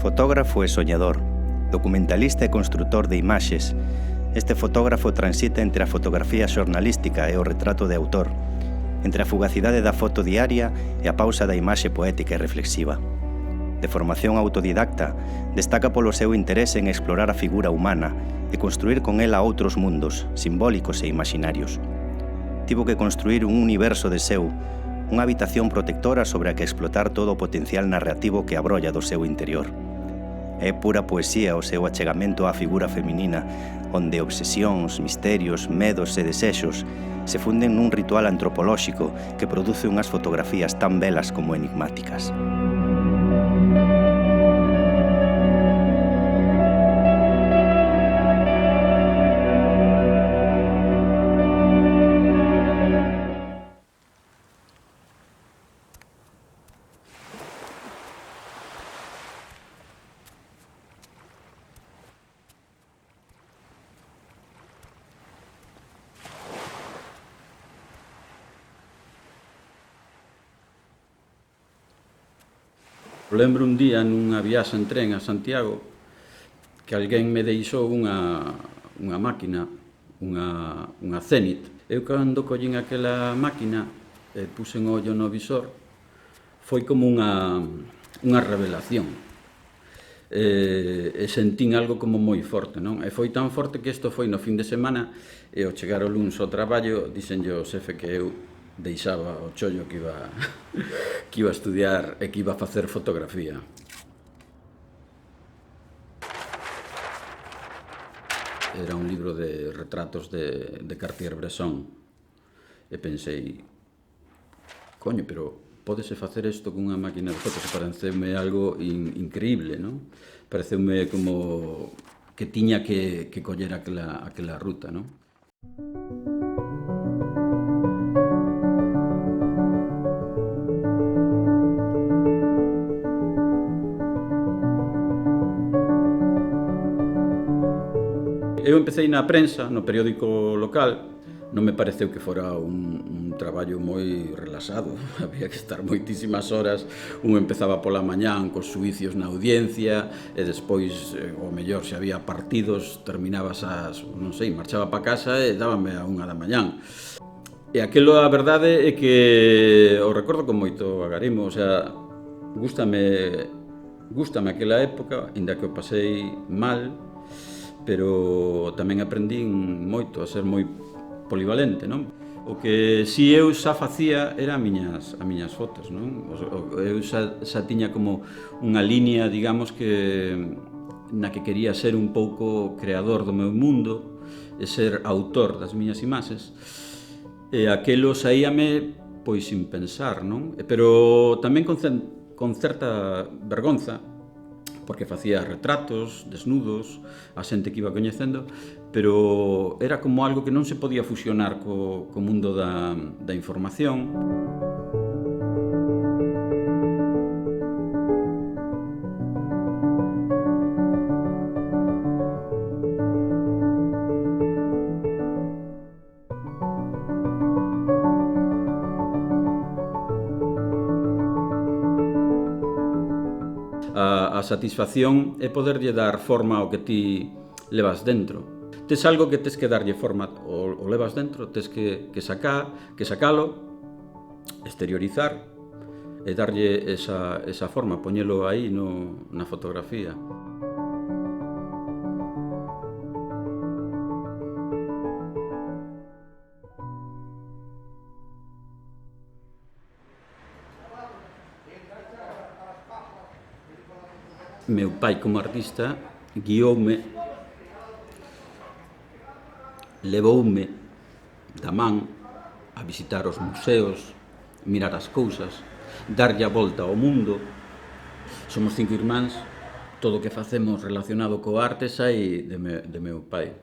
Fotógrafo e soñador, documentalista e construtor de imaxes, este fotógrafo transita entre a fotografía xornalística e o retrato de autor, entre a fugacidade da foto diaria e a pausa da imaxe poética e reflexiva. De formación autodidacta, destaca polo seu interese en explorar a figura humana e construir con ela outros mundos, simbólicos e imaginarios. Tivo que construir un universo de seu, unha habitación protectora sobre a que explotar todo o potencial narrativo que abrolla do seu interior. É pura poesía o seu achegamento á figura feminina, onde obsesións, misterios, medos e desexos se funden nun ritual antropolóxico que produce unhas fotografías tan belas como enigmáticas. Lembro un día nunha viaxe en tren a Santiago que alguén me deixou unha máquina, unha Zenit. Eu cando collín aquela máquina e puxen ollo no visor foi como unha revelación. E sentín algo como moi forte, non? E foi tan forte que isto foi no fin de semana e ao chegar o luns ao traballo dixenlle ao xefe que eu deixaba o chollo que iba a estudiar e que iba a facer fotografía. Era un libro de retratos de Cartier-Bresson e pensei, coño, pero pódese facer isto cunha máquina de fotos? Pareceume algo increíble, non? Pareceume como que tiña que coller aquela ruta, non? Eu empecé na prensa, no periódico local, non me pareceu que fora un traballo moi relaxado, había que estar moitísimas horas, un empezaba pola mañán cos suicios na audiencia, e despois, o mellor, se había partidos, terminabas marchaba pa casa e dábame a 1 da mañán. E aquilo, a verdade, é que o recordo con moito agarimo, o sea, gústame aquela época, inda que o pasei mal, pero tamén aprendín moito a ser moi polivalente, non? O que si eu xa facía era as miñas fotos, non? Eu xa tiña como unha liña, digamos, na que quería ser un pouco creador do meu mundo e ser autor das miñas imaxes, e aquelo saíame pois sin pensar, non? Pero tamén con certa vergonza, porque facía retratos, desnudos, a xente que iba coñecendo, pero era como algo que non se podía fusionar co mundo da información. A satisfacción é poderlle dar forma ao que ti levas dentro. Tes algo que tes que darlle forma, o levas dentro, tes que sacalo, exteriorizar e darlle esa forma, poñelo aí na fotografía. Meu pai, como artista, guioume, levoume da man a visitar os museos, mirar as cousas, darlle a volta ao mundo. Somos 5 irmáns, todo o que facemos relacionado coa arte sai de meu pai.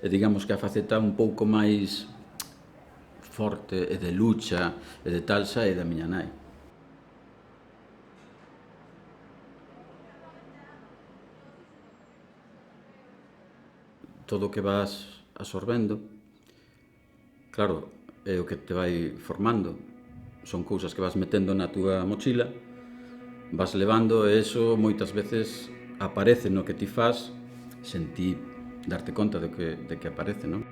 E digamos que a faceta un pouco máis forte e de lucha e de tal sai da miña nai. Todo o que vas absorbendo, claro, é o que te vai formando. Son cousas que vas metendo na túa mochila, vas levando e iso moitas veces aparece no que ti faz sen ti darte conta de que aparece, non?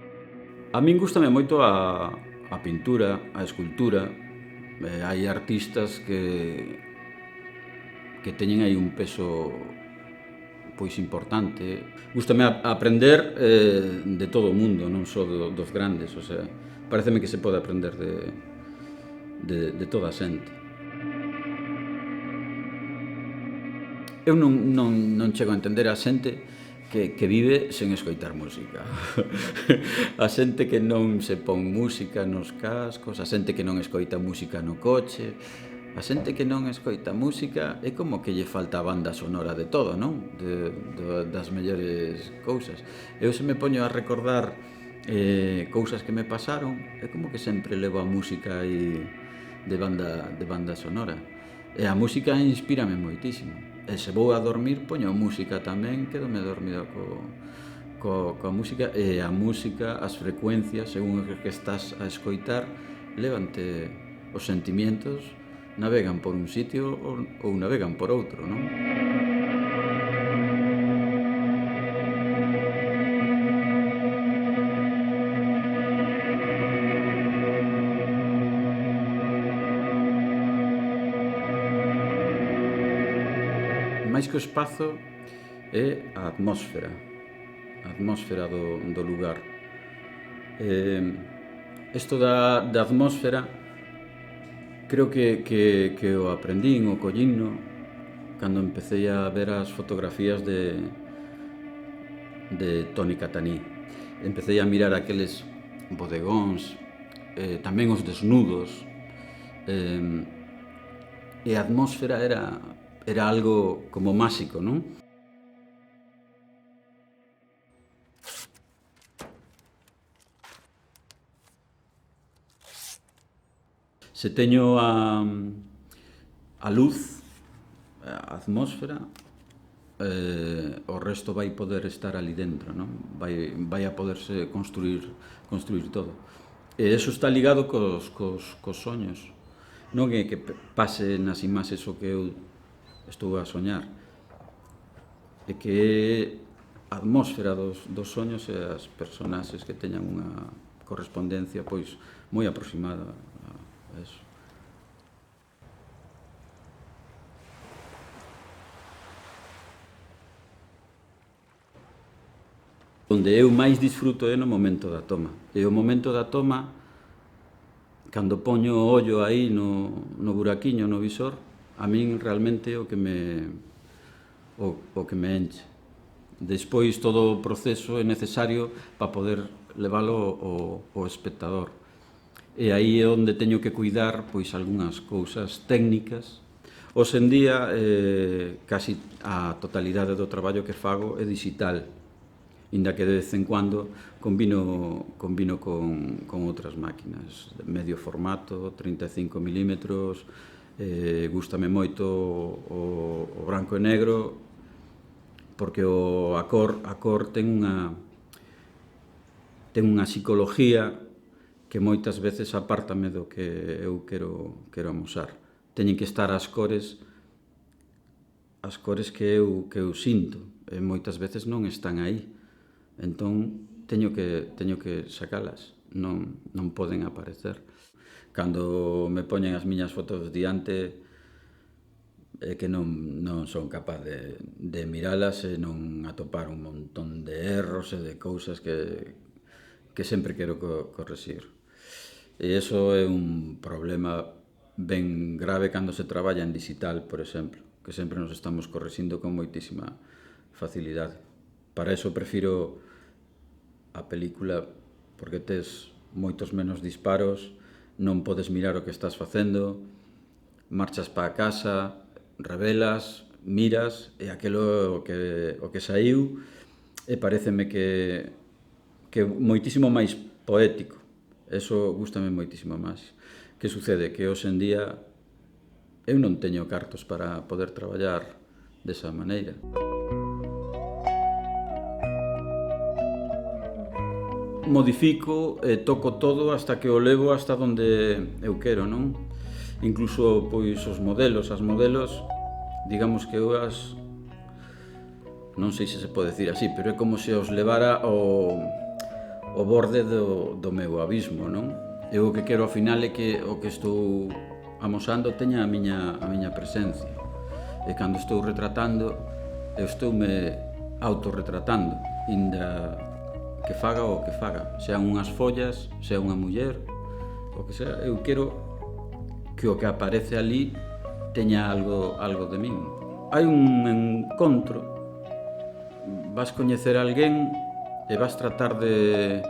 A min gustame moito a pintura, a escultura. Hai artistas que teñen aí un peso pois importante. Gústame aprender de todo o mundo, non só dos grandes, o sea, pareceme que se pode aprender de toda a xente. Eu non chego a entender a xente que vive sen escoitar música. A xente que non se pon música nos cascos, a xente que non escoita música no coche, a xente que non escoita música é como que lle falta a banda sonora de todo, non? Das mellores cousas. Eu se me poño a recordar cousas que me pasaron, é como que sempre levo a música aí de banda sonora. E a música inspírame moitísimo. E se vou a dormir, poño música tamén, quedome dormido coa música. E a música, as frecuencias, según o que estás a escoitar, levante os sentimientos, navegan por un sitio ou navegan por outro, non? Máis que o espazo é a atmósfera do lugar. Isto da atmósfera creo que o aprendín, o collín, cando empecé a ver as fotografías de Toni Cataní. Empecé a mirar aqueles bodegóns, tamén os desnudos, e a atmósfera era algo como máxico, non? Se teño a luz, a atmósfera, o resto vai poder estar ali dentro, non? Vai a poderse construir todo. E iso está ligado cos soños. Non é que pase nas imaxes o que eu estou a soñar, é que a atmósfera dos soños e as personaxes que teñan unha correspondencia pois moi aproximada a eso. Onde eu máis disfruto é no momento da toma. E o momento da toma, cando poño o ollo aí no buraquiño, no visor, a min realmente o que me enche. Despois todo o proceso é necesario para poder leválo ao espectador. E aí é onde teño que cuidar pois algunhas cousas técnicas. Hoxe en día casi a totalidade do traballo que fago é digital, inda que de vez en cuando combino con outras máquinas, medio formato, 35 milímetros. Gústame moito o branco e negro porque a cor ten unha psicología que moitas veces apártame do que eu quero amosar. Teñen que estar as cores que eu sinto, e moitas veces non están aí. Entón teño que sacalas, non poden aparecer. Cando me poñen as miñas fotos diante é que non son capaz de miralas e non atopar un montón de erros e de cousas que sempre quero corrixir. E iso é un problema ben grave cando se traballa en digital, por exemplo, que sempre nos estamos corrixindo con moitísima facilidade. Para iso prefiro a película porque tes moitos menos disparos, non podes mirar o que estás facendo, marchas para casa, revelas, miras e aquilo o que saiu e pareceme que moitísimo máis poético. Eso gústame moitísimo máis. Que sucede? Que hoxe en día eu non teño cartos para poder traballar desa maneira. Modifico e toco todo hasta que o levo hasta onde eu quero, non? Incluso, pois, as modelos, digamos que eu non sei se pode decir así, pero é como se os levara ao borde do meu abismo, non? Eu o que quero ao final é que o que estou amosando teña a miña presencia. E cando estou retratando, eu estoume autorretratando, inda que faga o que faga, sean unhas follas, sea unha muller, o que sea, eu quero que o que aparece ali teña algo de min. Hai un encontro, vas coñecer a alguén e vas tratar de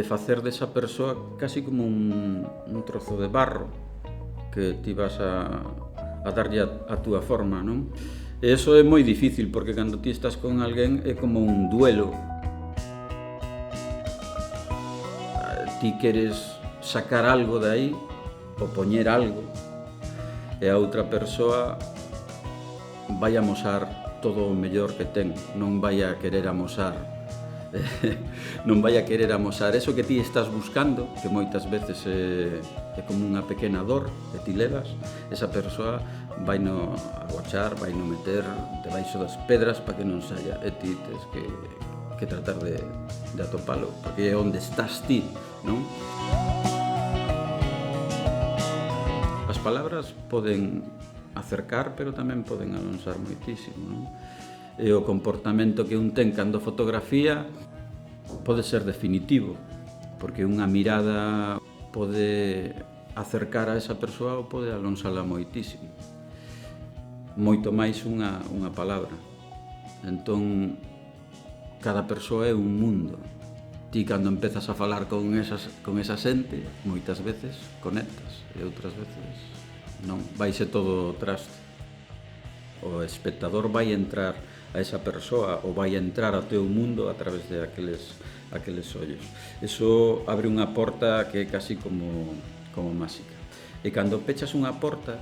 facer desa persoa casi como un trozo de barro que ti vas a darlle a túa forma, non? E iso é moi difícil, porque cando ti estás con alguén é como un duelo. Ti queres sacar algo de aí, ou poñer algo, e a outra persoa vai amosar todo o mellor que ten, non vai a querer amosar eso que ti estás buscando, que moitas veces é como unha pequena dor que ti levas. Esa persoa vai no agochar, vai no meter debaixo das pedras para que non saia, e ti tens que tratar de atopalo, porque é onde estás ti, non? As palabras poden acercar, pero tamén poden alonsar moitísimo, non? E o comportamento que un ten cando fotografía pode ser definitivo, porque unha mirada pode acercar a esa persoa ou pode alonsala moitísimo, moito máis unha palabra. Entón, cada persoa é un mundo. Ti cando empezas a falar con esa xente, moitas veces conectas e outras veces non, vaise todo traste. O espectador vai entrar a esa persoa ou vai entrar ao teu mundo a través de aqueles ollos. Eso abre unha porta que é casi como máxica. E cando pechas unha porta,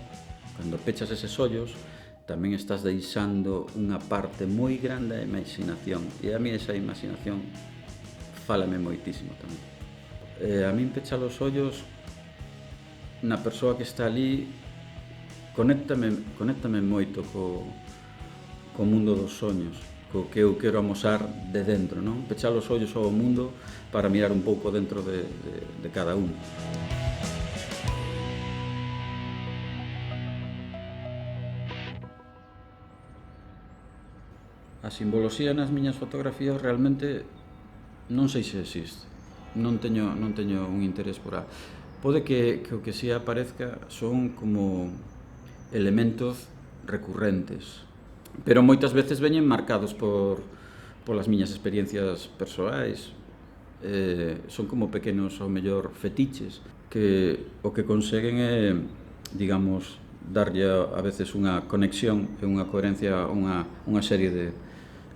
cando pechas eses ollos, tamén estás deixando unha parte moi grande da imaginación. E a mí esa imaginación fálame moitísimo tamén. A min pechar os ollos na persoa que está ali conéctame moito co mundo dos soños, co que eu quero amosar de dentro, non? Pechar os ollos ao mundo para mirar un pouco dentro de cada un. A simboloxía nas miñas fotografías realmente non sei se existe. Non teño un interés por a... Pode que o que si aparezca son como elementos recurrentes, pero moitas veces veñen marcados polas miñas experiencias persoais. Son como pequenos, ao mellor, fetiches que o que conseguen é, digamos, darlle a veces unha conexión e unha coherencia a unha serie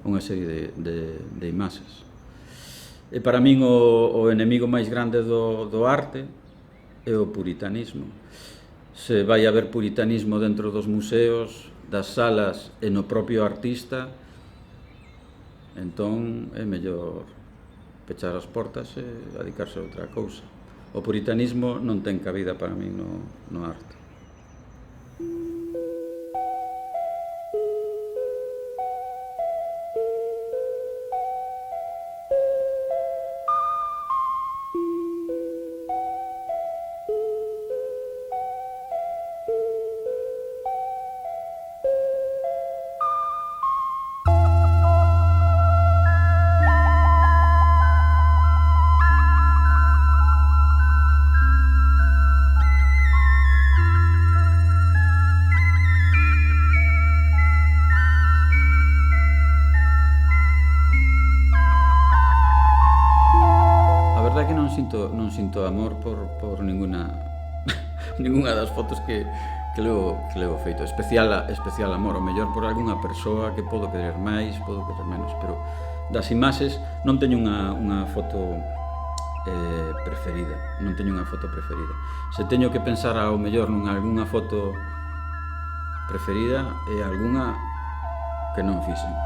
de imaxes. E para min o enemigo máis grande do arte é o puritanismo. Se vai haber puritanismo dentro dos museos, das salas e no propio artista, entón é mellor pechar as portas e dedicarse a outra cousa. O puritanismo non ten cabida para min no arte. Non sinto amor por ninguna das fotos que levo feito. Especial amor, o mellor por algunha persoa que podo querer máis, podo querer menos, pero das imaxes non teño unha foto preferida, Se teño que pensar ao mellor nunha foto preferida, é algunha que non fixen.